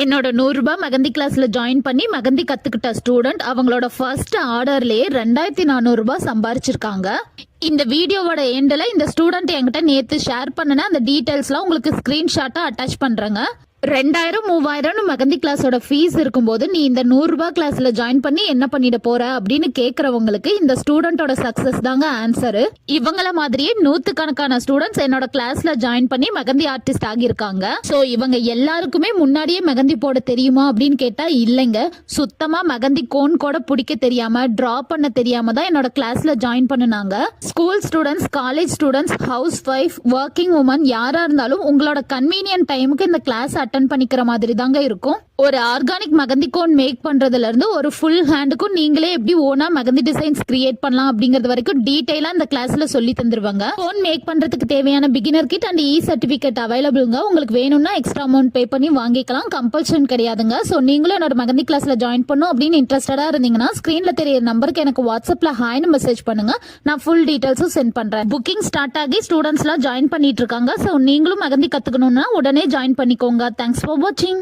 என்னோட 100 ரூபாய் மெகந்தி கிளாஸ்ல ஜாயின் பண்ணி மெகந்தி கத்துக்கிட்ட ஸ்டூடெண்ட் அவங்களோட ஃபர்ஸ்ட் ஆர்டர்லயே 2400 ரூபாய் சம்பாரிச்சிருக்காங்க. இந்த வீடியோவோட எண்ட்ல இந்த ஸ்டூடெண்ட் என்கிட்ட நேத்து ஷேர் பண்ணன அந்த டீடைல்ஸ்லாம் உங்களுக்கு ஸ்கிரீன்ஷாட்டா அட்டாச் பண்றேங்க. 2000 3000 மெகந்தி கிளாஸோட ஃபீஸ் இருக்கும்போது நீ இந்த 100 ரூபாய் கிளாஸ்ல ஜாயின் பண்ணி என்ன பண்ணிட போற அப்படின்னு கேக்குறவங்களுக்கு இந்த ஸ்டூடெண்டோட சக்சஸ் தாங்க ஆன்சர். இவங்கள மாதிரியே நூத்துக்கணக்கான ஸ்டூடெண்ட்ஸ் என்னோட கிளாஸ்ல ஜாயின் பண்ணி மெகந்தி ஆர்டிஸ்ட் ஆகியிருக்காங்க. சோ இவங்க எல்லாருக்குமே முன்னாடியே மெகந்தி போட தெரியுமா அப்படின்னு கேட்டா இல்லைங்க. சுத்தமா மெகந்தி கோன் கூட பிடிக்க தெரியாம டிரா பண்ண தெரியாம தான் என்னோட கிளாஸ்ல ஜாயின் பண்ணுனாங்க. School students, college students, housewife, working woman யாரா இருந்தாலும் உங்களோட கன்வீனியன்ட் டைமுக்கு இந்த கிளாஸ் அட்டன் பண்ணிக்கிற மாதிரி தாங்க இருக்கும். ஒரு ஆர்கானிக் மெகந்தி கோன் மேக் பண்றதுல இருந்து ஒரு ஃபுல் ஹேண்டுக்கும் நீங்களே எப்படி ஓனா மெகந்தி டிசைன்ஸ் கிரியேட் பண்ணலாம் அப்படிங்கறது வரைக்கும் டீடைலா இந்த கிளாஸ்ல சொல்லி தந்துருவாங்க. கோன் மேக் பண்றதுக்கு தேவையான beginner kit and e certificate அவைலபிள்ங்க. உங்களுக்கு வேணும்னா எக்ஸ்ட்ரா அமௌண்ட் பே பண்ணி வாங்கிக்கலாம். கம்பல்ஷன் கிடையாதுங்க. சோ நீங்களும் என்னோட மெகந்தி கிளாஸ்ல ஜாயின் பண்ணும் அப்படின்னு இன்ட்ரெஸ்டடா இருந்தீங்கன்னா ஸ்கிரீன்ல தெரியற நம்பருக்கு எனக்கு வாட்ஸ்அப்ல ஹாய்னு மெசேஜ் பண்ணுங்க. நான் ஃபுல் டீடைல்ஸும் சென்ட் பண்றேன். புக்கிங் ஸ்டார்ட் ஆகி ஸ்டூடெண்ட்ஸ் எல்லாம் ஜாயின் பண்ணிட்டு இருக்காங்க. சோ நீங்களும் மெகந்தி கத்துக்கணும்னா உடனே ஜாயின் பண்ணிக்கோங்க. தேங்க்ஸ் ஃபார் வாட்சிங்.